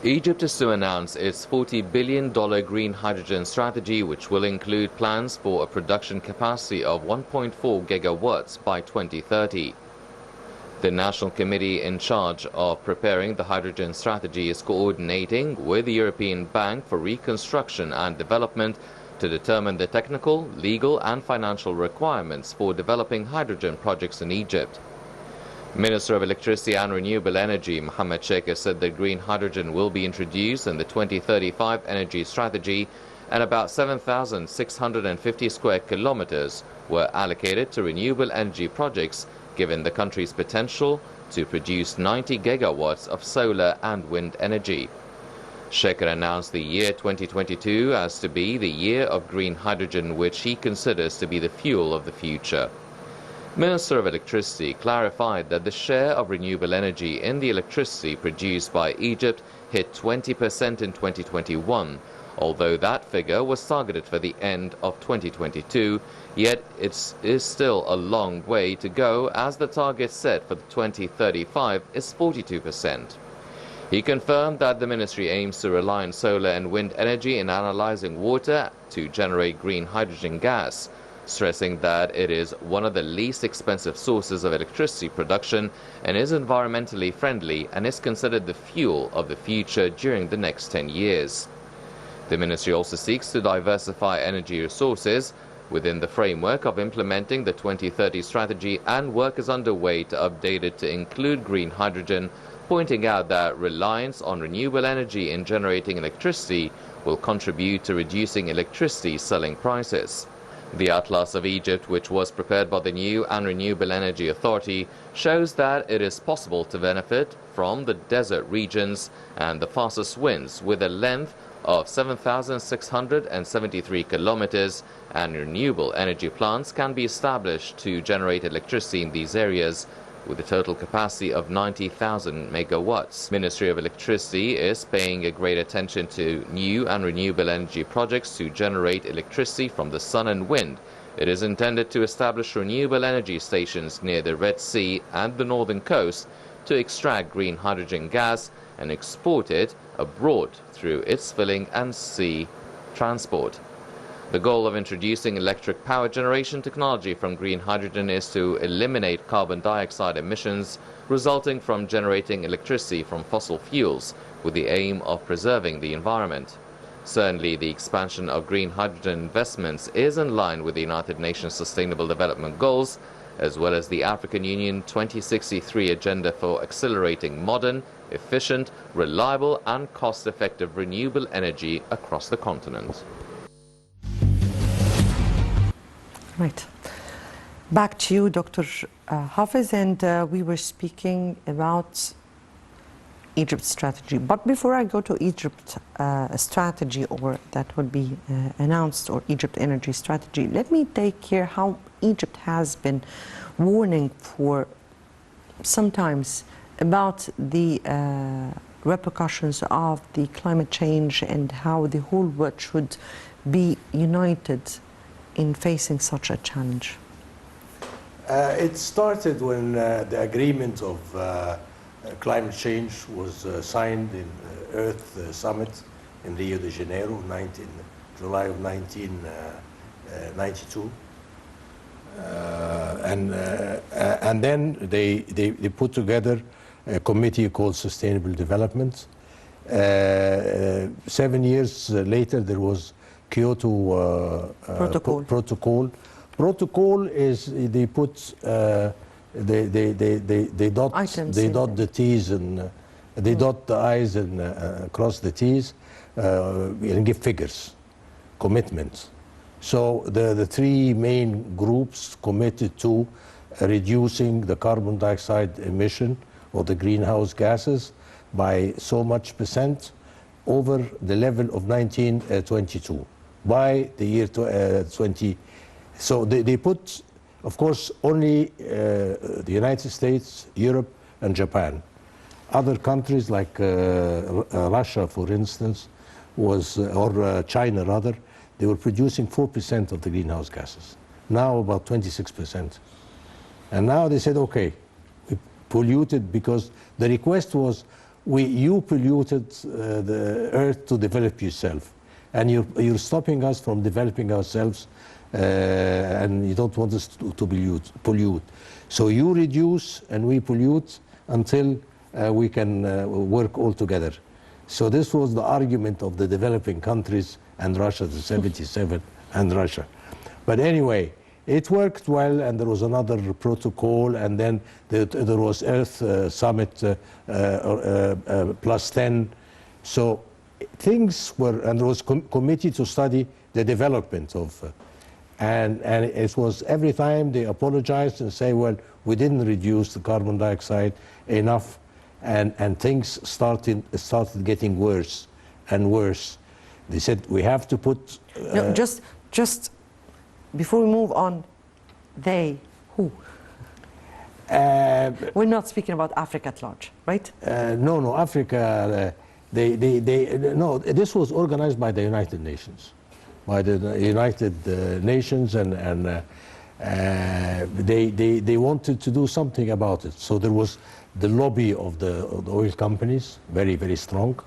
Egypt is to announce its $40 billion green hydrogen strategy, which will include plans for a production capacity of 1.4 gigawatts by 2030. The National Committee in charge of preparing the hydrogen strategy is coordinating with the European Bank for Reconstruction and Development to determine the technical, legal and financial requirements for developing hydrogen projects in Egypt. Minister of Electricity and Renewable Energy Mohammed Sheikh said that green hydrogen will be introduced in the 2035 energy strategy, and about 7,650 square kilometers were allocated to renewable energy projects, given the country's potential to produce 90 gigawatts of solar and wind energy. Sheikh announced the year 2022 as to be the year of green hydrogen, which he considers to be the fuel of the future. Minister of Electricity clarified that the share of renewable energy in the electricity produced by Egypt hit 20% in 2021, although that figure was targeted for the end of 2022, yet it is still a long way to go, as the target set for 2035 is 42%. He confirmed that the ministry aims to rely on solar and wind energy in analyzing water to generate green hydrogen gas, stressing that it is one of the least expensive sources of electricity production and is environmentally friendly and is considered the fuel of the future during the next 10 years. The ministry also seeks to diversify energy resources within the framework of implementing the 2030 strategy, and work is underway to update it to include green hydrogen, pointing out that reliance on renewable energy in generating electricity will contribute to reducing electricity selling prices. The Atlas of Egypt, which was prepared by the New and Renewable Energy Authority, shows that it is possible to benefit from the desert regions and the fastest winds with a length of 7,673 kilometers, and renewable energy plants can be established to generate electricity in these areas with a total capacity of 90,000 megawatts. Ministry of Electricity is paying a great attention to new and renewable energy projects to generate electricity from the sun and wind. It is intended to establish renewable energy stations near the Red Sea and the northern coast to extract green hydrogen gas and export it abroad through its filling and sea transport. The goal of introducing electric power generation technology from green hydrogen is to eliminate carbon dioxide emissions resulting from generating electricity from fossil fuels, with the aim of preserving the environment. Certainly, the expansion of green hydrogen investments is in line with the United Nations Sustainable Development Goals, as well as the African Union 2063 agenda for accelerating modern, efficient, reliable and cost-effective renewable energy across the continent. Right. Back to you, Dr. Hafez, and we were speaking about Egypt's strategy. But before I go to Egypt strategy, or that would be announced, or Egypt energy strategy, let me take here how Egypt has been warning for sometimes about the repercussions of the climate change and how the whole world should be united in facing such a challenge. It started when the agreement of climate change was signed in Earth Summit in Rio de Janeiro, July of 1992. And then they put together a committee called Sustainable Development. 7 years later, there was Kyoto protocol. Protocol is they put they dot the T's and they dot the I's and cross the T's and give figures, commitments. So the three main groups committed to reducing the carbon dioxide emission or the greenhouse gases by so much percent over the level of 1922 by the year 20. So they put, of course, only the United States, Europe, and Japan. Other countries like Russia, for instance, or China rather, they were producing 4% of the greenhouse gases. Now about 26%. And now they said, okay, we polluted, because the request was you polluted the earth to develop yourself, and you're stopping us from developing ourselves, and you don't want us to pollute. So you reduce and we pollute until we can work all together. So this was the argument of the developing countries and Russia, the 77 and Russia. But anyway, it worked well, and there was another protocol, and then there was Earth Summit +10. So things were, and there was committee to study the development of, and it was every time they apologized and say, well, we didn't reduce the carbon dioxide enough, and things started getting worse and worse. They said we have to put. No, just before we move on, who? We're not speaking about Africa at large, right? No, Africa. No. This was organized by the United Nations, and they wanted to do something about it. So there was the lobby of the oil companies, very, very strong,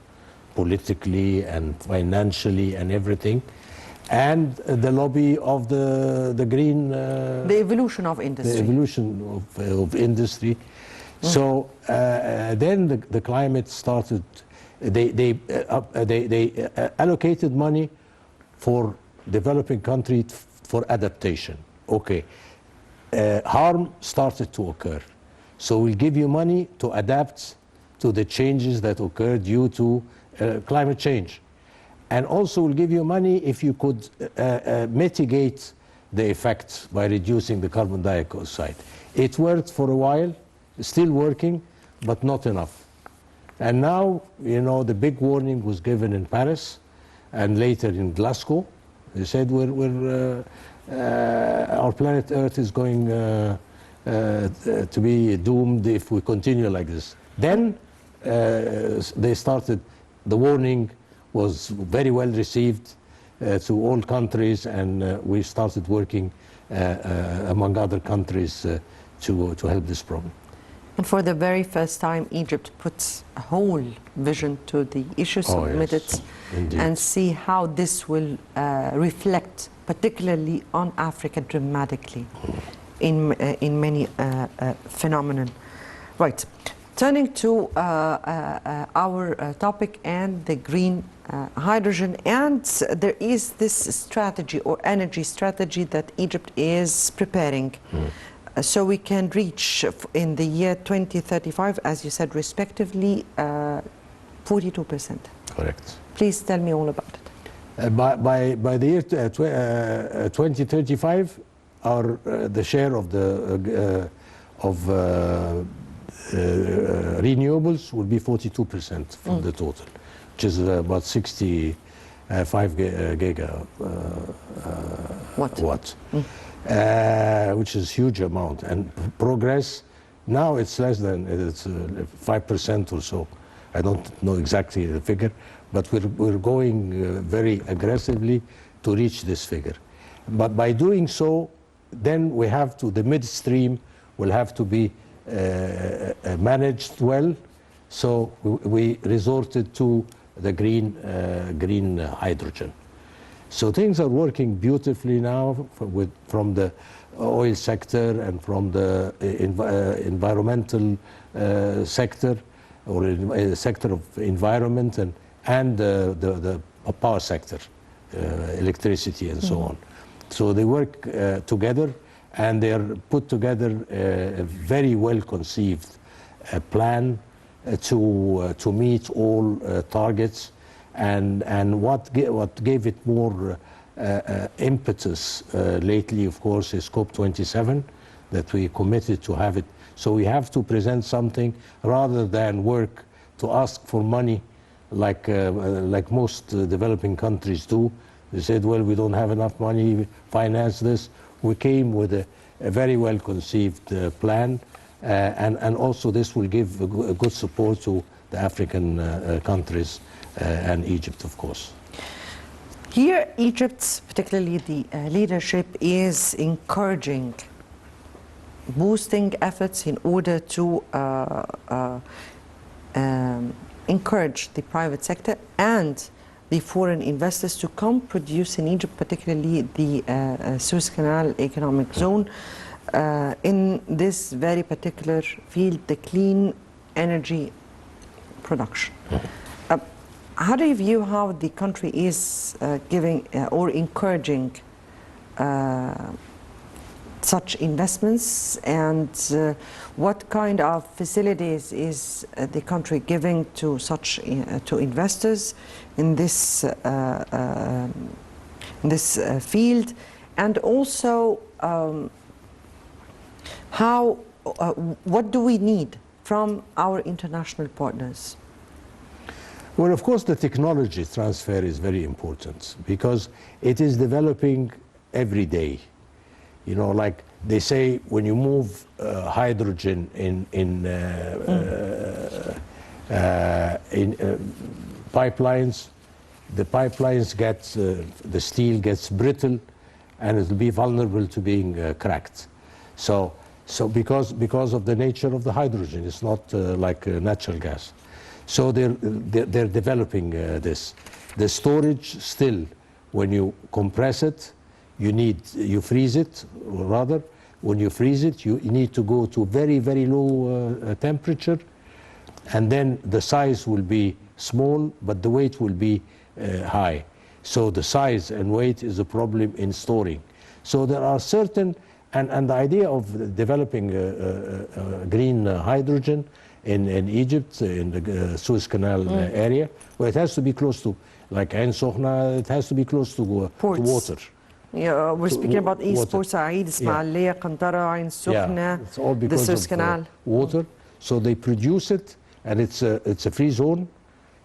politically and financially and everything, and the lobby of the green. The evolution of industry. The evolution of industry. So then the climate started. They allocated money for developing countries for adaptation. Okay, harm started to occur. So we'll give you money to adapt to the changes that occur due to climate change. And also we'll give you money if you could mitigate the effects by reducing the carbon dioxide. It worked for a while, still working, but not enough. And now, you know, the big warning was given in Paris and later in Glasgow. They said our planet Earth is going to be doomed if we continue like this. Then they started, the warning was very well received to all countries, and we started working among other countries to help this problem. And for the very first time, Egypt puts a whole vision to the issue submitted, yes, and see how this will reflect, particularly on Africa, dramatically in many phenomena. Right. Turning to our topic and the green hydrogen, and there is this strategy or energy strategy that Egypt is preparing. So we can reach in the year 2035, as you said, respectively, 42%. Correct. Please tell me all about it. By the year 2035, the share of the renewables will be 42% from the total, which is about 65 gigawatts, which is a huge amount. And progress, now it's less than, it's 5% or so. I don't know exactly the figure, but we're going very aggressively to reach this figure. But by doing so, then we have to, the midstream will have to be managed well. So we resorted to the green hydrogen. So things are working beautifully now from the oil sector and from the environmental sector, or sector of environment, and the power sector, electricity and so on. So they work together, and they are put together a very well conceived plan to meet all targets. And what gave it more impetus lately, of course, is COP27, that we committed to have it. So we have to present something rather than work to ask for money like most developing countries do. They said, well, we don't have enough money, finance this. We came with a very well conceived plan, and also this will give a good support to the African countries and Egypt, of course. Here, Egypt, particularly the leadership, is encouraging, boosting efforts in order to encourage the private sector and the foreign investors to come produce in Egypt, particularly the Suez Canal Economic Zone, in this very particular field, the clean energy production. How do you view how the country is giving or encouraging such investments, and what kind of facilities is the country giving to such to investors in this field, and also what do we need from our international partners? Well, of course, the technology transfer is very important because it is developing every day. You know, like they say, when you move hydrogen in pipelines, the pipelines the steel gets brittle, and it will be vulnerable to being cracked. So because of the nature of the hydrogen, it's not like natural gas. So they're developing this. The storage still, when you compress it, you freeze it, or rather, when you freeze it, you need to go to very, very low temperature, and then the size will be small, but the weight will be high. So the size and weight is a problem in storing. So there are certain, and the idea of developing green hydrogen in Egypt, in the Suez Canal area, well, it has to be close to, like Ain Sokhna, it has to be close to water. Yeah, we're speaking about East Port Said, Ismailia, Qantara, Ain Sokhna, it's all because the Suez Canal. Water. So they produce it, and it's a free zone.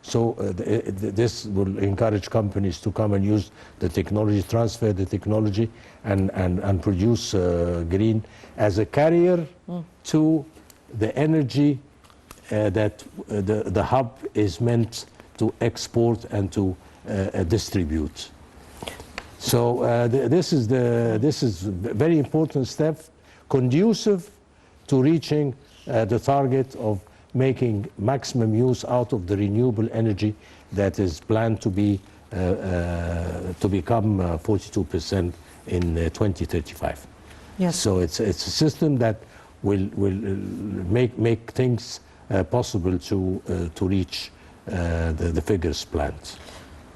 So this will encourage companies to come and use the technology, transfer the technology, and produce green as a carrier to the energy that the hub is meant to export and to distribute. So this is a very important step, conducive to reaching the target of making maximum use out of the renewable energy that is planned to be to become 42% in 2035. Yes. So it's a system that will make things possible to reach the figures planned.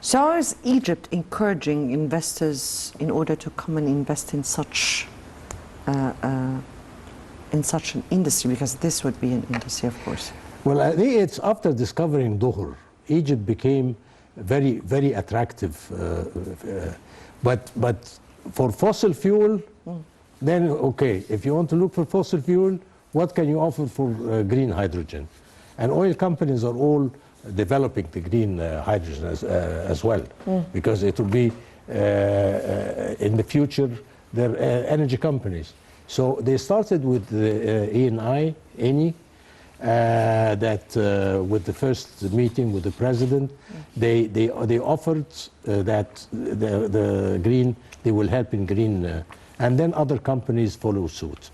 So how is Egypt encouraging investors in order to come and invest in such an industry? Because this would be an industry, of course. Well, I think it's after discovering Dhuhr, Egypt became very, very attractive. But for fossil fuel, then okay, if you want to look for fossil fuel, what can you offer for green hydrogen? And oil companies are all developing the green hydrogen as well, because it will be in the future they're energy companies. So they started with the Eni, that with the first meeting with the president, they offered that the green, they will help in green, and then other companies follow suit,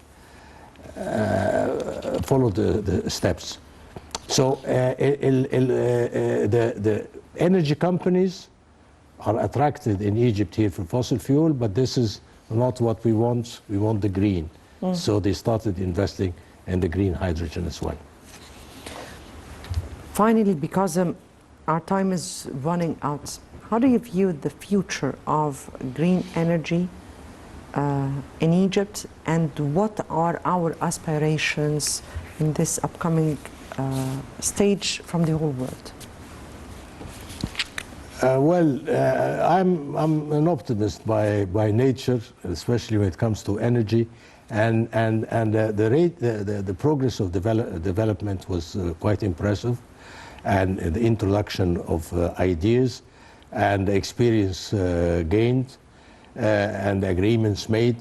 follow the steps. So the energy companies are attracted in Egypt here for fossil fuel, but this is not what we want. We want the green. So they started investing in the green hydrogen as well. Finally, because our time is running out, how do you view the future of green energy in Egypt, and what are our aspirations in this upcoming stage from the whole world? I'm an optimist by nature, especially when it comes to energy, and the progress of development was quite impressive, and the introduction of ideas and experience gained and agreements made.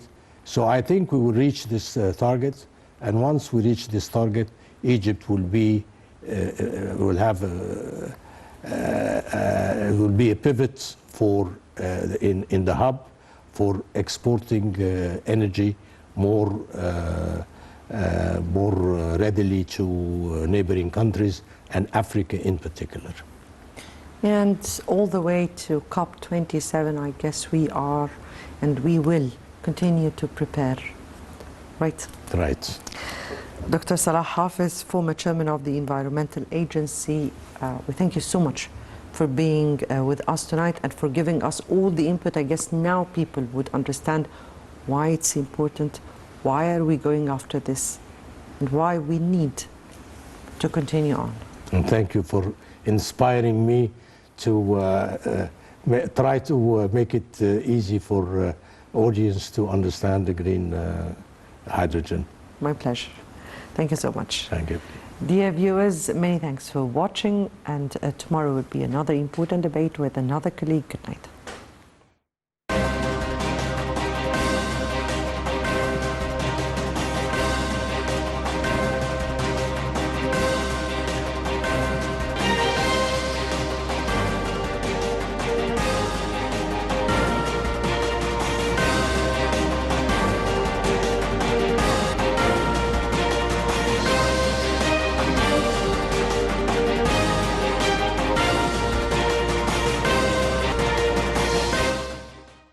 So I think we will reach this target, and once we reach this target, Egypt will be will be a pivot for in the hub for exporting energy more readily to neighboring countries and Africa in particular. And all the way to COP27, I guess we are and we will continue to prepare. Right? Right. Dr. Salah Hafez, former chairman of the Environmental Agency, we thank you so much for being with us tonight and for giving us all the input. I guess now people would understand why it's important, why are we going after this, and why we need to continue on. And thank you for inspiring me to try to make it easy for audience to understand the green hydrogen. My pleasure. Thank you so much. Thank you. Dear viewers, many thanks for watching, and tomorrow will be another important debate with another colleague. Good night.